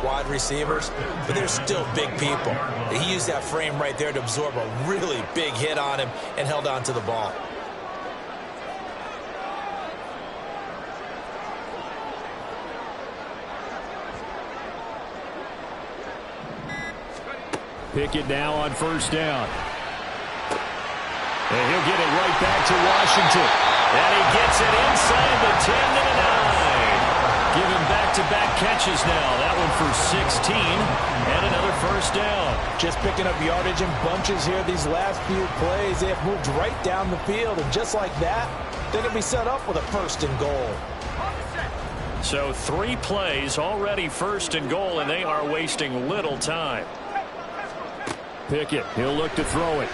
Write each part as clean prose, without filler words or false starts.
wide receivers, but they're still big people. He used that frame right there to absorb a really big hit on him and held on to the ball. Pickett now on first down. And he'll get it right back to Washington. And he gets it inside the 10 to the 9. Give him back-to-back catches now. That one for 16 and another first down. Just picking up yardage in bunches here these last few plays. They have moved right down the field, and just like that, they're going to be set up with a first and goal. So 3 plays already first and goal, and they are wasting little time. Pickett, he'll look to throw it.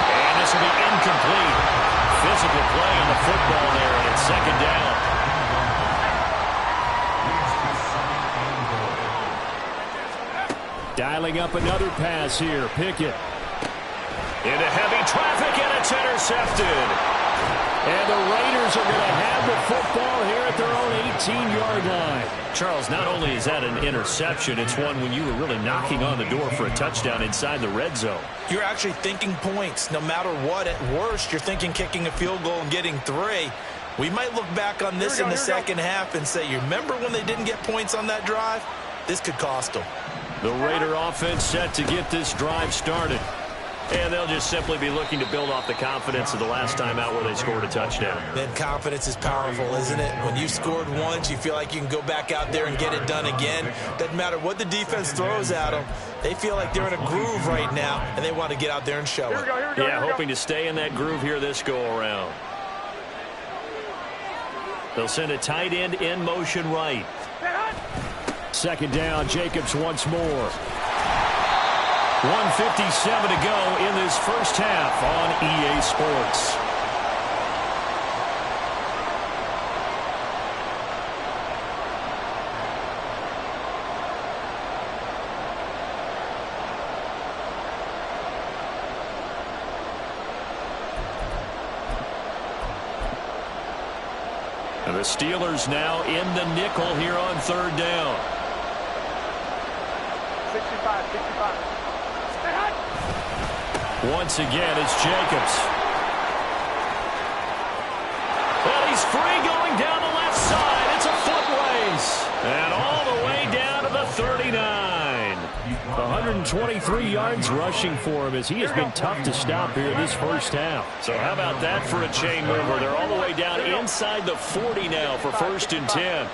And this will be incomplete. Physical play on the football there, and it's second down. Dialing up another pass here. Pickett. Into heavy traffic, and it's intercepted. And the Raiders are going to have the football here at their own 18-yard line. Charles, not only is that an interception, it's one when you were really knocking on the door for a touchdown inside the red zone. You're actually thinking points. No matter what, at worst, you're thinking kicking a field goal and getting 3. We might look back on this in the second half and say, you remember when they didn't get points on that drive? This could cost them. The Raider offense set to get this drive started. And they'll just simply be looking to build off the confidence of the last time out where they scored a touchdown. Then confidence is powerful, isn't it? When you've scored once, you feel like you can go back out there and get it done again. Doesn't matter what the defense throws at them. They feel like they're in a groove right now, and they want to get out there and show it. Yeah, hoping to stay in that groove here this go-around. They'll send a tight end in motion right. Second down, Jacobs once more. 1:57 to go in this first half on EA Sports. And the Steelers now in the nickel here on third down. 65. Once again, it's Jacobs. Well, he's free going down the left side. It's a foot race. And all the way down to the 39. 123 yards rushing for him as he has been tough to stop here this first half. So how about that for a chain mover? They're all the way down inside the 40 now for first and 10.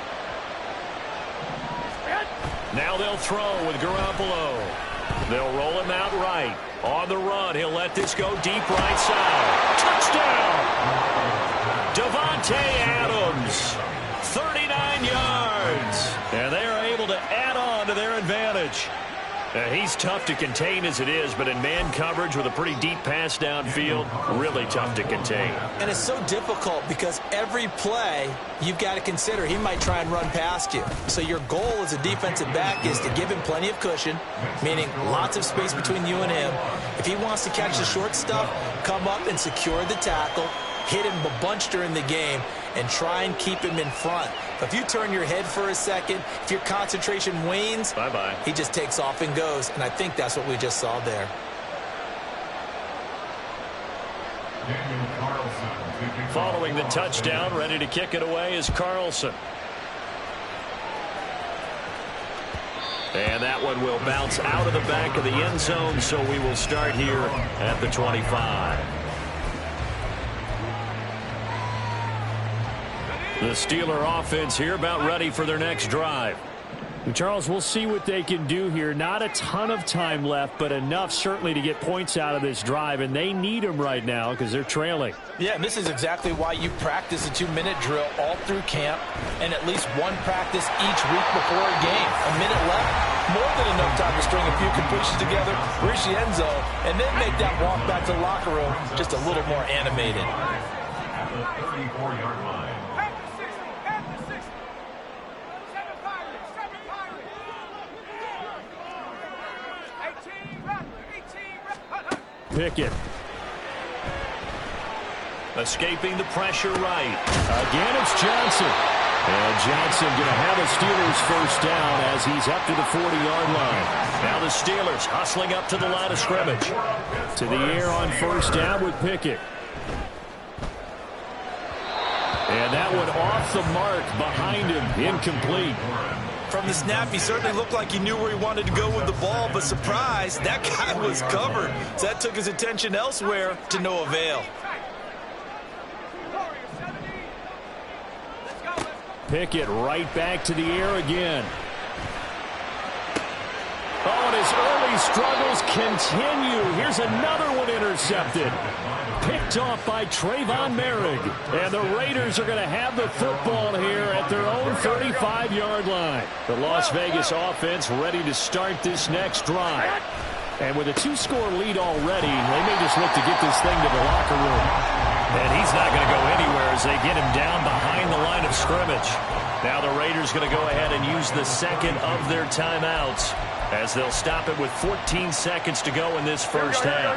Now they'll throw with Garoppolo. They'll roll him out right. On the run, he'll let this go deep right side. Touchdown! Devontae Adams, 39 yards. And they are able to add on to their advantage. He's tough to contain as it is, but in man coverage with a pretty deep pass downfield, really tough to contain. And it's so difficult because every play you've got to consider he might try and run past you. So your goal as a defensive back is to give him plenty of cushion, meaning lots of space between you and him. If he wants to catch the short stuff, come up and secure the tackle, hit him a bunch during the game, and try and keep him in front. But if you turn your head for a second, if your concentration wanes, bye-bye. He just takes off and goes. And I think that's what we just saw there. Following the touchdown, ready to kick it away is Carlson. And that one will bounce out of the back of the end zone, so we will start here at the 25. The Steeler offense here about ready for their next drive. And Charles, we'll see what they can do here. Not a ton of time left, but enough certainly to get points out of this drive, and they need them right now because they're trailing. Yeah, and this is exactly why you practice a 2-minute drill all through camp and at least one practice each week before a game. A minute left, more than enough time to string a few completions together, reach the end zone, and then make that walk back to the locker room just a little more animated. At the 34-yard line. Pickett. Escaping the pressure right. Again, it's Johnson. And Johnson going to have a Steelers first down as he's up to the 40-yard line. Now the Steelers hustling up to the line of scrimmage. To the air on first down with Pickett. And that one off the mark behind him, incomplete. From the snap, he certainly looked like he knew where he wanted to go with the ball, but surprise, that guy was covered. So that took his attention elsewhere to no avail. Pickett right back to the air again. Oh, and his early struggles continue. Here's another one intercepted. Picked off by Trayvon Merrick. And the Raiders are going to have the football here at their own 35-yard line. The Las Vegas offense ready to start this next drive. And with a 2-score lead already, they may just look to get this thing to the locker room. And he's not going to go anywhere as they get him down behind the line of scrimmage. Now the Raiders going to go ahead and use the second of their timeouts as they'll stop it with 14 seconds to go in this first half.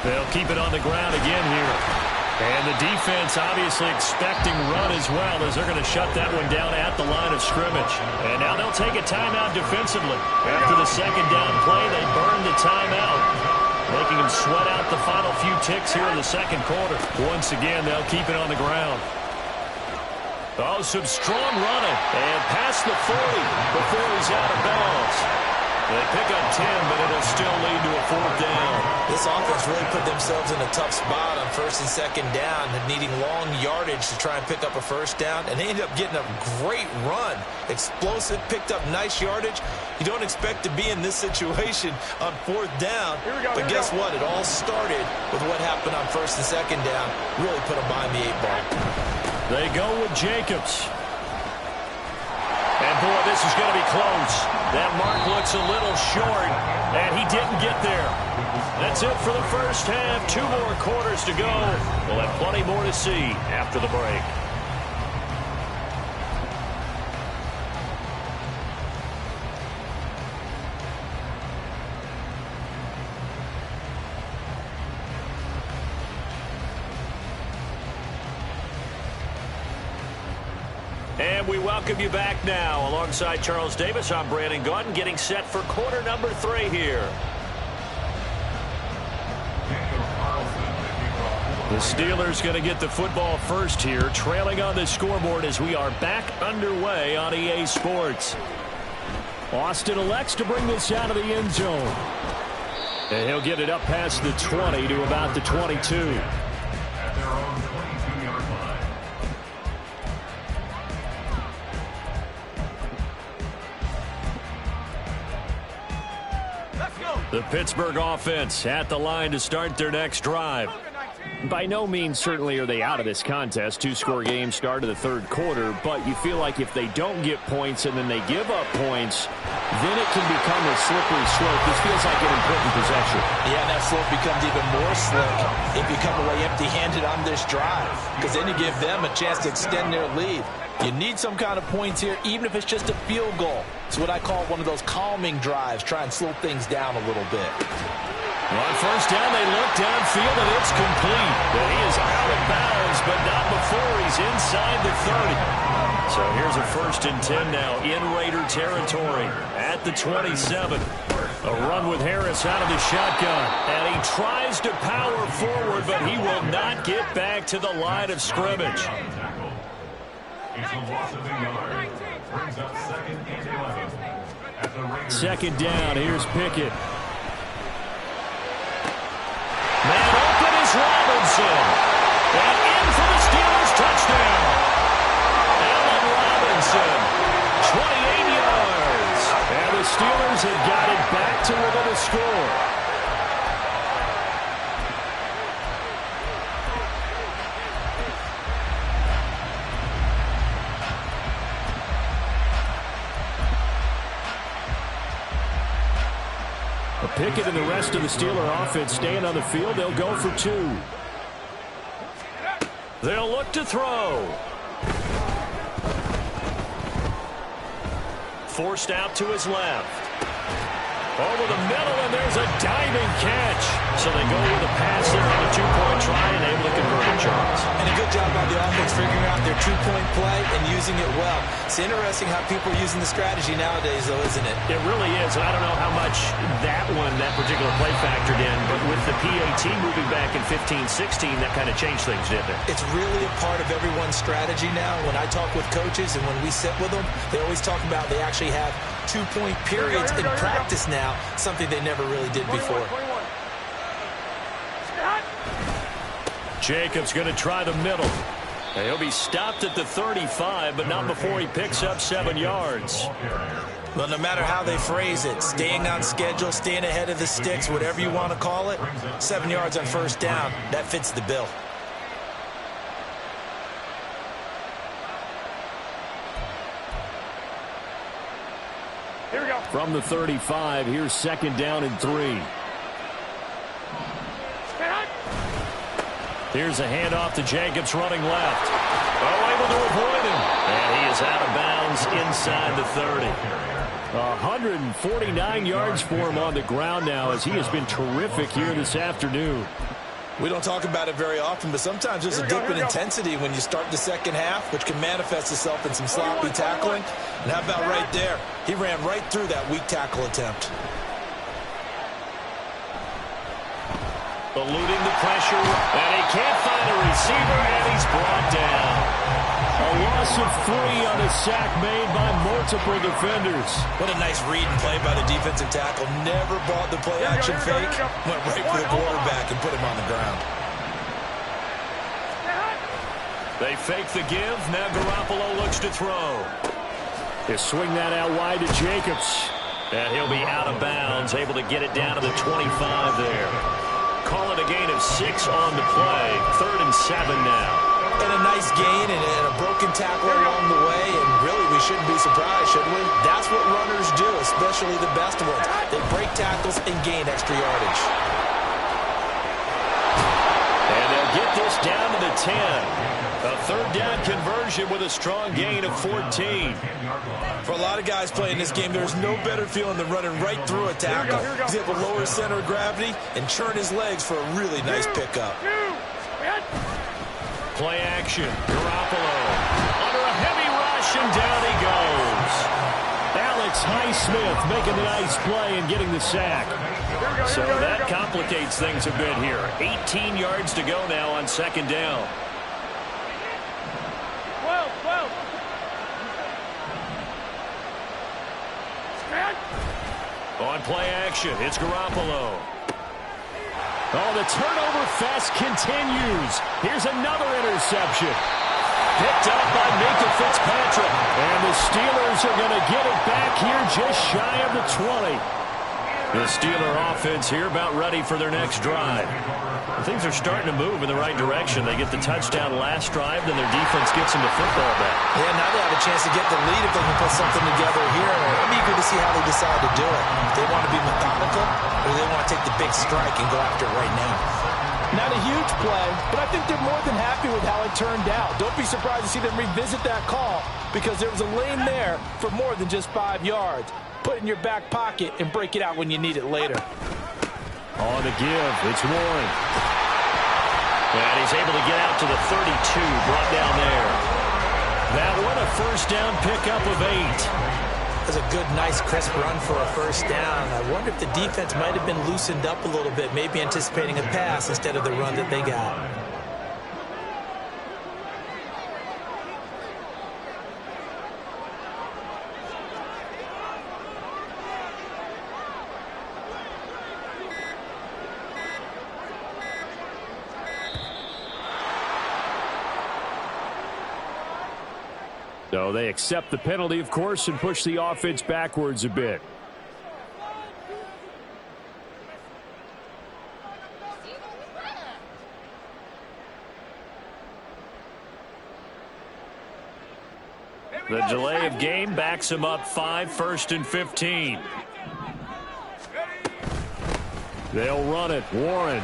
They'll keep it on the ground again here. And the defense obviously expecting run as well as they're going to shut that one down at the line of scrimmage. And now they'll take a timeout defensively. After the second down play, they burn the timeout, making them sweat out the final few ticks here in the second quarter. Once again, they'll keep it on the ground. Oh, some strong running. And past the 40 before he's out of bounds. They pick up 10, but it'll still lead to a fourth down. This offense really put themselves in a tough spot on first and second down, needing long yardage to try and pick up a first down, and they ended up getting a great run. Explosive, picked up nice yardage. You don't expect to be in this situation on fourth down, but guess what? It all started with what happened on first and second down. Really put them behind the 8 ball. They go with Jacobs. And, boy, this is going to be close. That mark looks a little short, and he didn't get there. That's it for the first half. 2 more quarters to go. We'll have plenty more to see after the break. And we welcome you back now. Alongside Charles Davis, I'm Brandon Gaudin, getting set for quarter number 3 here. The Steelers going to get the football first here, trailing on the scoreboard as we are back underway on EA Sports. Austin elects to bring this out of the end zone. And he'll get it up past the 20 to about the 22. The Pittsburgh offense at the line to start their next drive. By no means certainly are they out of this contest. 2-score game start of the third quarter, but you feel like if they don't get points and then they give up points, then it can become a slippery slope. This feels like an important possession. Yeah, and that slope becomes even more slick if you come away empty-handed on this drive, because then you give them a chance to extend their lead. You need some kind of points here, even if it's just a field goal. It's what I call one of those calming drives. Try and slow things down a little bit. On first down, they look downfield, and it's complete. But he is out of bounds, but not before he's inside the 30. So here's a 1st and 10 now in Raider territory at the 27. A run with Harris out of the shotgun. And he tries to power forward, but he will not get back to the line of scrimmage. Second down, here's Pickett. Man open is Robinson. And in for the Steelers touchdown. Allen Robinson, 28 yards. And the Steelers have got it back to within a score. Pickett and the rest of the Steeler offense staying on the field. They'll go for 2. They'll look to throw. Forced out to his left. Over the middle, and there's a diving catch. So they go with a pass there on the two-point try and able to convert it, Charles. And a good job by the offense figuring out their two-point play and using it well. It's interesting how people are using the strategy nowadays, though, isn't it? It really is, and I don't know how much that particular play factored in, but with the PAT moving back in 15-16, that kind of changed things, didn't it? It's really a part of everyone's strategy now. When I talk with coaches and when we sit with them, they always talk about they actually have two-point periods in practice now, something they never really did before. Jacobs going to try the middle. He'll be stopped at the 35, but not before he picks up 7 yards. Well, no matter how they phrase it, staying on schedule, staying ahead of the sticks, whatever you want to call it, 7 yards on first down, that fits the bill. Here we go. From the 35, here's second down and 3. Here's a handoff to Jacobs running left. Oh, able to avoid him. And he is out of bounds inside the 30. 149 yards for him on the ground now as he has been terrific here this afternoon. We don't talk about it very often, but sometimes there's a dip in intensity when you start the second half, which can manifest itself in some sloppy tackling. And how about right there? He ran right through that weak tackle attempt. Eluding the pressure, and he can't find a receiver, and he's brought down. A loss of 3 on a sack made by multiple defenders. What a nice read and play by the defensive tackle. Never bought the play-action fake. Went right for the quarterback and put him on the ground. They fake the give. Now Garoppolo looks to throw. They swing that out wide to Jacobs. And he'll be out of bounds, able to get it down to the 25 there. Call it a gain of 6 on the play. 3rd and 7 now. And a nice gain and a broken tackle along the way, and really we shouldn't be surprised, should we? That's what runners do, especially the best ones. They break tackles and gain extra yardage. And they'll get this down to the 10. A 3rd down conversion with a strong gain of 14. For a lot of guys playing this game, there's no better feeling than running right through a tackle. He's able to lower his center of gravity and churn his legs for a really nice pickup. Play action. Garoppolo under a heavy rush, and down he goes. Alex Highsmith making the nice play and getting the sack. So that complicates things a bit here. 18 yards to go now on 2nd down. 12. On play action, it's Garoppolo. Oh, the turnover fest continues. Here's another interception. Picked up by Minka Fitzpatrick. And the Steelers are going to get it back here just shy of the 20. The Steeler offense here about ready for their next drive. Things are starting to move in the right direction. They get the touchdown last drive, then their defense gets them the football back. Yeah, now they have a chance to get the lead if they can put something together here. I'm eager to see how they decide to do it. If they want to be methodical, or they want to take the big strike and go after it right now. Not a huge play, but I think they're more than happy with how it turned out. Don't be surprised to see them revisit that call because there was a lane there for more than just 5 yards. Put it in your back pocket and break it out when you need it later. On the give, it's Warren. And he's able to get out to the 32, brought down there. That one a 1st down pickup of 8. That's a good, nice, crisp run for a 1st down. I wonder if the defense might have been loosened up a little bit, maybe anticipating a pass instead of the run that they got. So they accept the penalty, of course, and push the offense backwards a bit. The delay of game backs him up 5, 1st and 15. They'll run it. Warren.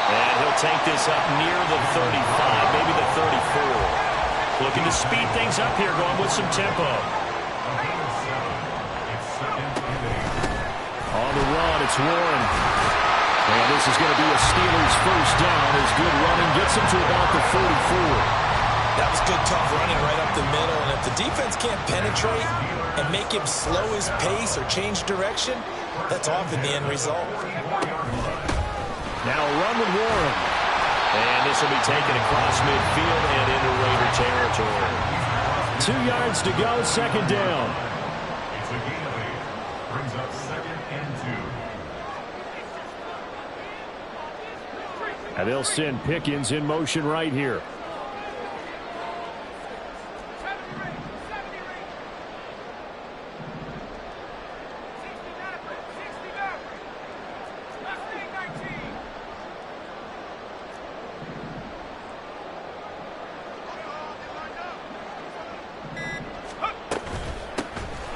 And he'll take this up near the 35, maybe the 34. Looking to speed things up here, going with some tempo. On the run, it's Warren. And this is going to be a Steelers first down as good running gets him to about the 44. That was good, tough running right up the middle. And if the defense can't penetrate and make him slow his pace or change direction, that's often the end result. Now a run with Warren. And this will be taken across midfield and into Raider territory. 2 yards to go, second down. It's a gain of 8. Brings up 2nd and 2. And they'll send Pickens in motion right here.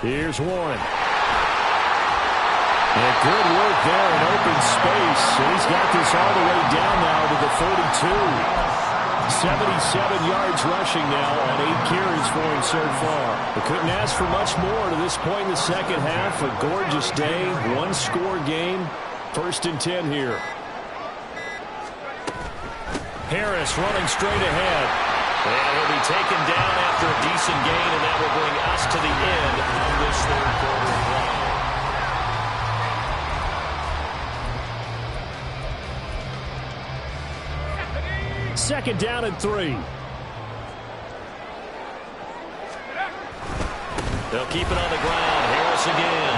Here's Warren. And good work there in open space. And he's got this all the way down now to the 42. 77 yards rushing now on 8 carries for him so far. We couldn't ask for much more to this point in the second half. A gorgeous day, one-score game. 1st and 10 here. Harris running straight ahead. And he'll be taken down after a decent gain, and that will bring us to the end of this third quarter play. Second down and 3. They'll keep it on the ground. Harris again.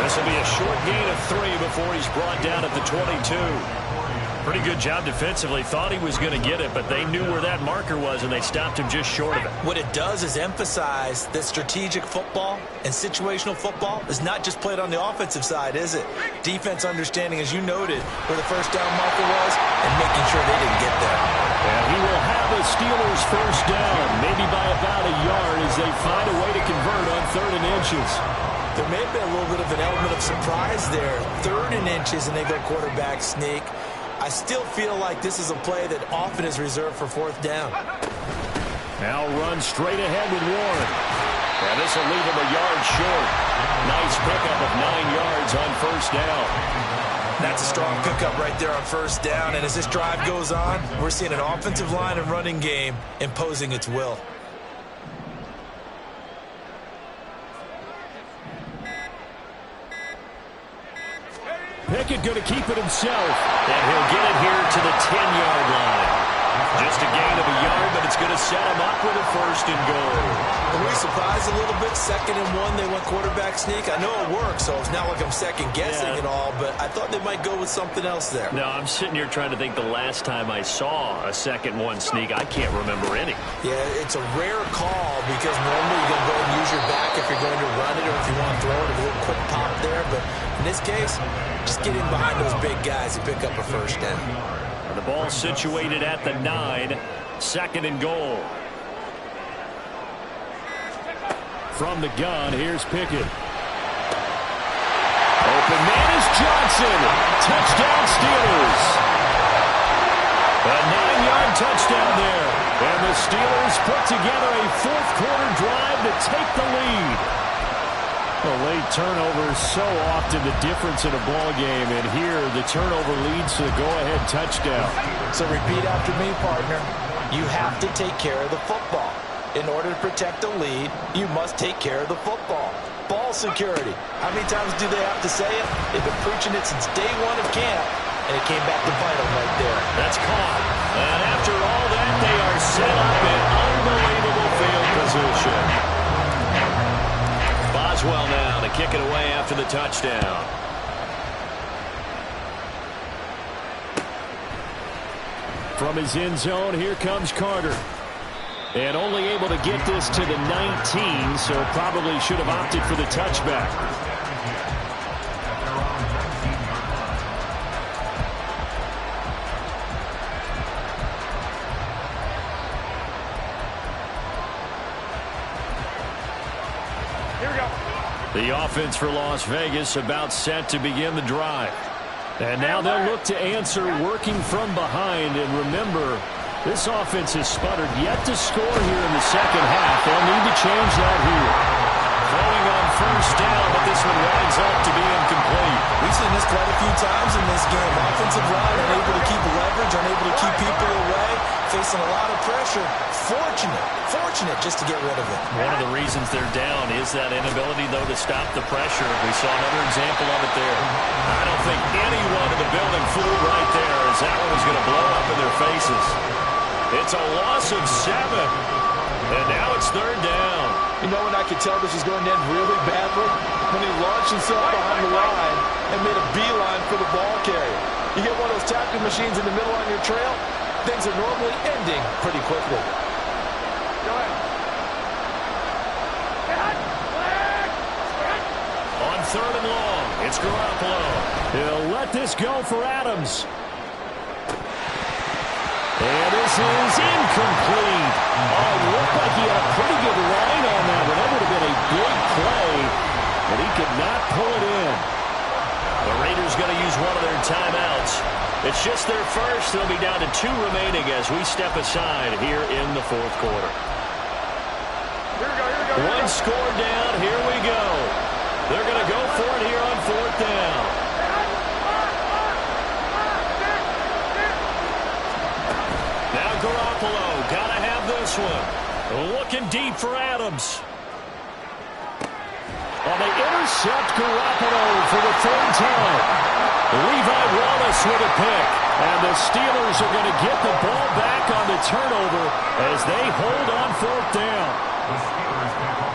This will be a short gain of 3 before he's brought down at the 22. Pretty good job defensively. Thought he was going to get it, but they knew where that marker was, and they stopped him just short of it. What it does is emphasize that strategic football and situational football is not just played on the offensive side, is it? Defense understanding, as you noted, where the first down marker was and making sure they didn't get there. And he will have the Steelers first down, maybe by about a yard as they find a way to convert on 3rd and inches. There may have been a little bit of an element of surprise there. 3rd and inches, and they go quarterback sneak. I still feel like this is a play that often is reserved for 4th down. Now run straight ahead with Warren. And this will leave him a yard short. Nice pickup of 9 yards on 1st down. That's a strong pickup right there on 1st down. And as this drive goes on, we're seeing an offensive line and running game imposing its will. Pickett going to keep it himself. And he'll get it here to the 10-yard line. Just a gain of a yard, but it's going to set him up with a 1st and goal. Were we surprised a little bit? 2nd and 1, they went quarterback sneak. I know it works, so it's not like I'm second-guessing it all, but I thought they might go with something else there. No, I'm sitting here trying to think the last time I saw a 2nd and 1 sneak. I can't remember any. Yeah, it's a rare call because normally you're going to go and use your back if you're going to run it or if you want to throw it, a little quick pop there. But in this case, just get in behind those big guys and pick up a 1st down. And the ball situated at the 9, 2nd and goal. From the gun, here's Pickett. Open man is Johnson. Touchdown Steelers. A 9-yard touchdown there. And the Steelers put together a 4th quarter drive to take the lead. The late turnover is so often the difference in a ball game, and here the turnover leads to the go-ahead touchdown. So repeat after me, partner. You have to take care of the football. In order to protect the lead, you must take care of the football. Ball security. How many times do they have to say it? They've been preaching it since day 1 of camp, and it came back to bite them right there. That's caught. And after all that, they are set up in unbelievable field position. Boswell now to kick it away after the touchdown. From his end zone, here comes Carter. And only able to get this to the 19, so probably should have opted for the touchback. The offense for Las Vegas about set to begin the drive. And now they'll look to answer working from behind. And remember, this offense has sputtered yet to score here in the second half. They'll need to change that here. Throwing on first down, but this one winds up to be incomplete. We've seen this quite a few times in this game. Offensive line unable to keep leverage, unable to keep people away, facing a lot of pressure. Fortunate just to get rid of it. One of the reasons they're down is that inability, though, to stop the pressure. We saw another example of it there. I don't think anyone in the building flew right there as that one was going to blow up in their faces. It's a loss of 7, and now it's third down. You know when I could tell this was going to end really badly? When he launched himself behind the line and made a beeline for the ball carrier. You get one of those tackling machines in the middle on your trail, things are normally ending pretty quickly. Go ahead. On third and long, it's Garoppolo. He'll let this go for Adams. And this is incomplete. Oh, looked like he had a pretty good line on that one. That would have been a big play, but he could not pull it in. The Raiders going to use one of their timeouts. It's just their first. They'll be down to 2 remaining as we step aside here in the fourth quarter. Here we go. One score down. Here we go. They're going to go for it here on fourth down. Now Garoppolo got to have this one. Looking deep for Adams. Well, they intercept Garoppolo for the third time. Levi Wallace with a pick. And the Steelers are going to get the ball back on the turnover as they hold on fourth down. The Steelers get